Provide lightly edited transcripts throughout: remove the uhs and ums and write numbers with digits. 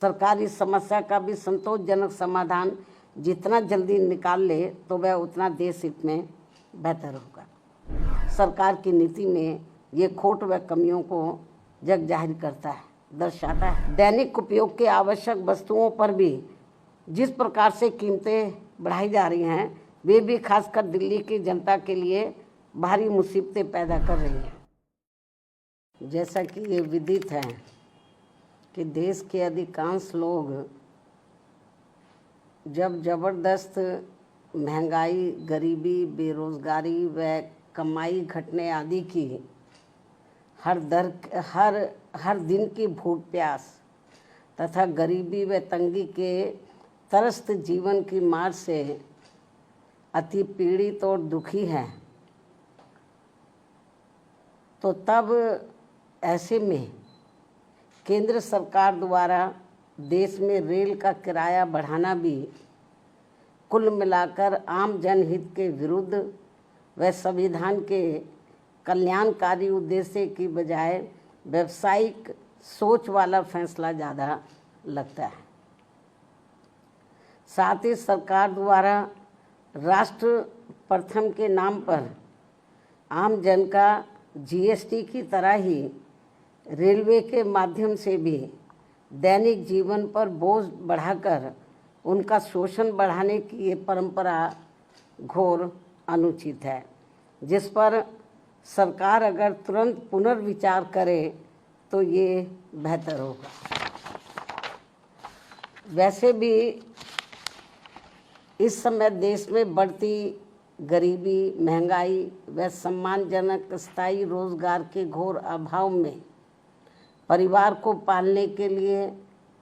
सरकार इस समस्या का भी संतोषजनक समाधान जितना जल्दी निकाल ले तो वह उतना देश हित में बेहतर होगा। सरकार की नीति में ये खोट व कमियों को जग जाहिर करता है, दर्शाता है। दैनिक उपयोग के आवश्यक वस्तुओं पर भी जिस प्रकार से कीमतें बढ़ाई जा रही हैं, वे भी खासकर दिल्ली की जनता के लिए भारी मुसीबतें पैदा कर रही हैं। जैसा कि ये विदित है कि देश के अधिकांश लोग जब ज़बरदस्त महंगाई, गरीबी, बेरोज़गारी व कमाई घटने आदि की हर दिन की भूख प्यास तथा गरीबी व तंगी के त्रस्त जीवन की मार से अति पीड़ित और दुखी हैं, तो तब ऐसे में केंद्र सरकार द्वारा देश में रेल का किराया बढ़ाना भी कुल मिलाकर आम जनहित के विरुद्ध व संविधान के कल्याणकारी उद्देश्य की बजाय व्यावसायिक सोच वाला फैसला ज़्यादा लगता है। साथ ही सरकार द्वारा राष्ट्र प्रथम के नाम पर आम जन का जीएसटी की तरह ही रेलवे के माध्यम से भी दैनिक जीवन पर बोझ बढ़ाकर उनका शोषण बढ़ाने की ये परंपरा घोर अनुचित है, जिस पर सरकार अगर तुरंत पुनर्विचार करे तो ये बेहतर होगा। वैसे भी इस समय देश में बढ़ती गरीबी, महंगाई व सम्मानजनक स्थायी रोजगार के घोर अभाव में परिवार को पालने के लिए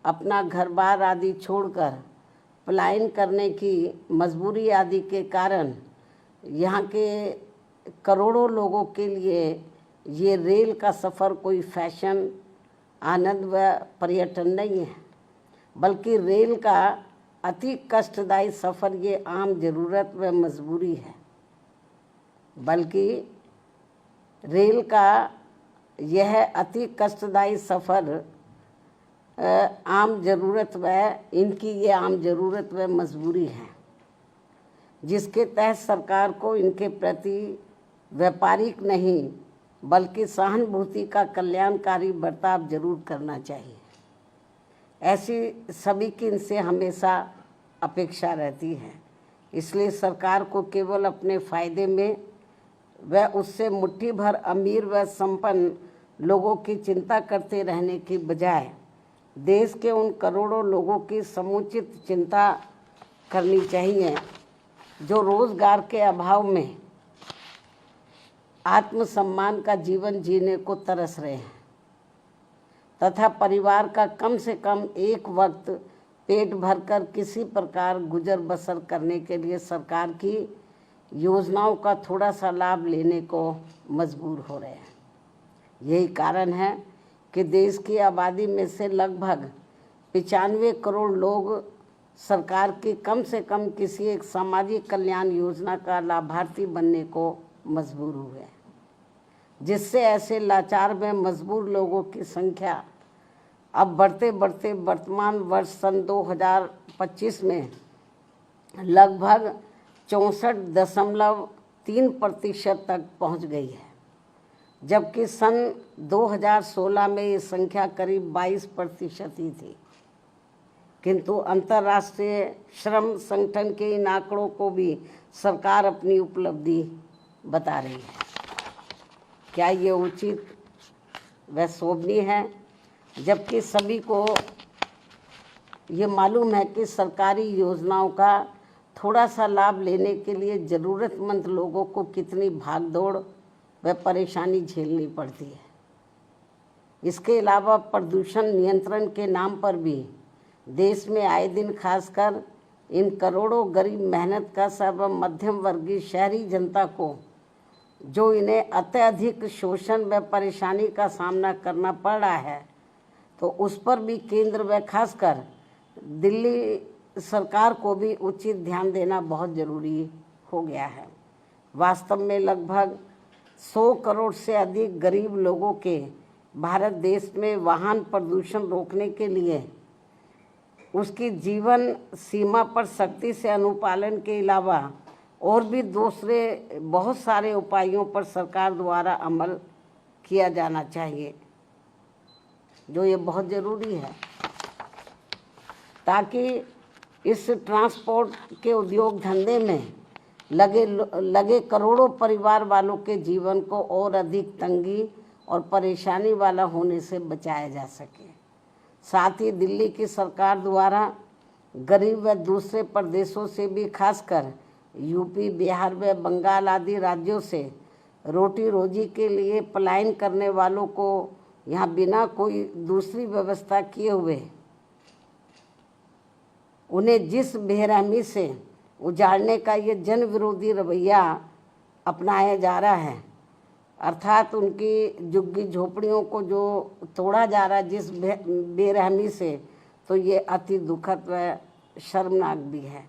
अपना घर-बार आदि छोड़कर पलायन करने की मजबूरी आदि के कारण यहाँ के करोड़ों लोगों के लिए ये रेल का सफ़र कोई फैशन, आनंद व पर्यटन नहीं है, बल्कि रेल का अति कष्टदायी सफ़र ये आम ज़रूरत व मजबूरी है। बल्कि रेल का यह अति कष्टदायी सफ़र आम ज़रूरत व इनकी ये आम ज़रूरत व मजबूरी है, जिसके तहत सरकार को इनके प्रति व्यापारिक नहीं बल्कि सहानुभूति का कल्याणकारी बर्ताव जरूर करना चाहिए। ऐसी सभी की इनसे हमेशा अपेक्षा रहती है। इसलिए सरकार को केवल अपने फ़ायदे में व उससे मुट्ठी भर अमीर व संपन्न लोगों की चिंता करते रहने की बजाय देश के उन करोड़ों लोगों की समुचित चिंता करनी चाहिए जो रोज़गार के अभाव में आत्मसम्मान का जीवन जीने को तरस रहे हैं तथा परिवार का कम से कम एक वक्त पेट भरकर किसी प्रकार गुजर बसर करने के लिए सरकार की योजनाओं का थोड़ा सा लाभ लेने को मजबूर हो रहे हैं। यही कारण है कि देश की आबादी में से लगभग 95 करोड़ लोग सरकार की कम से कम किसी एक सामाजिक कल्याण योजना का लाभार्थी बनने को मजबूर हुए, जिससे ऐसे लाचार व मजबूर लोगों की संख्या अब बढ़ते बढ़ते वर्तमान वर्ष सन 2025 में लगभग 64.3% तक पहुंच गई है, जबकि सन 2016 में ये संख्या करीब 22% ही थी। किंतु अंतर्राष्ट्रीय श्रम संगठन के इन आंकड़ों को भी सरकार अपनी उपलब्धि बता रही है। क्या ये उचित व शोभनीय है? जबकि सभी को ये मालूम है कि सरकारी योजनाओं का थोड़ा सा लाभ लेने के लिए ज़रूरतमंद लोगों को कितनी भागदौड़ व परेशानी झेलनी पड़ती है। इसके अलावा प्रदूषण नियंत्रण के नाम पर भी देश में आए दिन खासकर इन करोड़ों गरीब मेहनत का सर्व मध्यम वर्गीय शहरी जनता को जो इन्हें अत्यधिक शोषण व परेशानी का सामना करना पड़ रहा है, तो उस पर भी केंद्र व खासकर दिल्ली सरकार को भी उचित ध्यान देना बहुत ज़रूरी हो गया है। वास्तव में लगभग 100 करोड़ से अधिक गरीब लोगों के भारत देश में वाहन प्रदूषण रोकने के लिए उसकी जीवन सीमा पर सख्ती से अनुपालन के अलावा और भी दूसरे बहुत सारे उपायों पर सरकार द्वारा अमल किया जाना चाहिए, जो ये बहुत ज़रूरी है, ताकि इस ट्रांसपोर्ट के उद्योग धंधे में लगे करोड़ों परिवार वालों के जीवन को और अधिक तंगी और परेशानी वाला होने से बचाया जा सके। साथ ही दिल्ली की सरकार द्वारा गरीब व दूसरे प्रदेशों से भी, खासकर यूपी, बिहार व बंगाल आदि राज्यों से रोटी रोजी के लिए पलायन करने वालों को यहाँ बिना कोई दूसरी व्यवस्था किए हुए उन्हें जिस बेरहमी से उजाड़ने का ये जन विरोधी रवैया अपनाया जा रहा है, अर्थात उनकी झुग्गी झोपड़ियों को जो तोड़ा जा रहा है जिस बेरहमी से, तो ये अति दुखद व शर्मनाक भी है।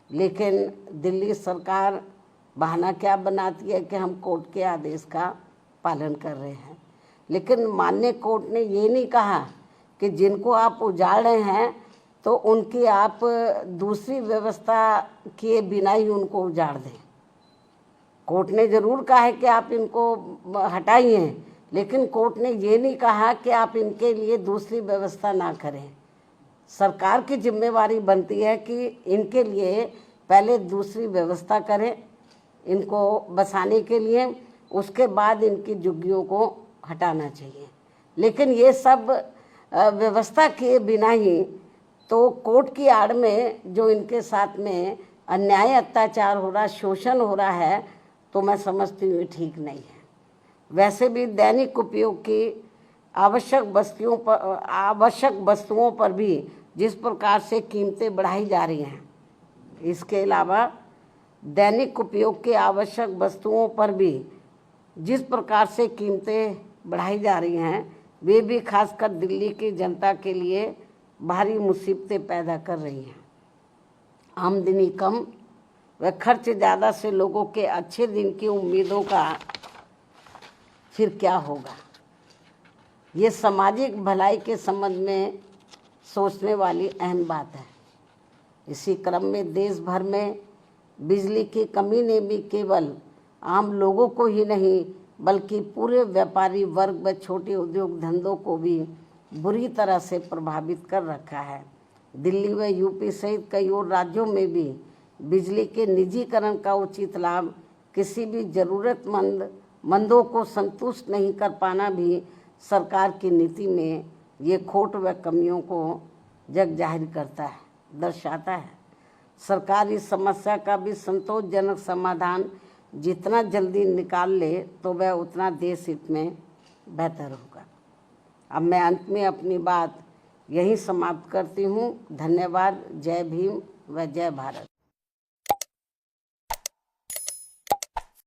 लेकिन दिल्ली सरकार बहाना क्या बनाती है कि हम कोर्ट के आदेश का पालन कर रहे हैं, लेकिन माननीय कोर्ट ने ये नहीं कहा कि जिनको आप उजाड़ रहे हैं तो उनकी आप दूसरी व्यवस्था किए बिना ही उनको उजाड़ दें। कोर्ट ने ज़रूर कहा है कि आप इनको हटाइए, लेकिन कोर्ट ने ये नहीं कहा कि आप इनके लिए दूसरी व्यवस्था ना करें। सरकार की जिम्मेवारी बनती है कि इनके लिए पहले दूसरी व्यवस्था करें इनको बसाने के लिए, उसके बाद इनकी झुग्गियों को हटाना चाहिए। लेकिन ये सब व्यवस्था किए बिना ही तो कोर्ट की आड़ में जो इनके साथ में अन्याय अत्याचार हो रहा, शोषण हो रहा है, तो मैं समझती हूँ ठीक नहीं है। वैसे भी दैनिक उपयोग की आवश्यक वस्तुओं पर भी जिस प्रकार से कीमतें बढ़ाई जा रही हैं, इसके अलावा दैनिक उपयोग के आवश्यक वस्तुओं पर भी जिस प्रकार से कीमतें बढ़ाई जा रही हैं, वे भी खासकर दिल्ली की जनता के लिए भारी मुसीबतें पैदा कर रही हैं। आमदनी कम व खर्च ज़्यादा से लोगों के अच्छे दिन की उम्मीदों का फिर क्या होगा, ये सामाजिक भलाई के संबंध में सोचने वाली अहम बात है। इसी क्रम में देश भर में बिजली की कमी ने भी केवल आम लोगों को ही नहीं बल्कि पूरे व्यापारी वर्ग व छोटे उद्योग धंधों को भी बुरी तरह से प्रभावित कर रखा है। दिल्ली व यूपी सहित कई और राज्यों में भी बिजली के निजीकरण का उचित लाभ किसी भी ज़रूरतमंदों को संतुष्ट नहीं कर पाना भी सरकार की नीति में ये खोट व कमियों को जग जाहिर करता है, दर्शाता है। सरकार इस समस्या का भी संतोषजनक समाधान जितना जल्दी निकाल ले तो वह उतना देश हित में बेहतर होगा। अब मैं अंत में अपनी बात यहीं समाप्त करती हूँ। धन्यवाद। जय भीम व जय भारत।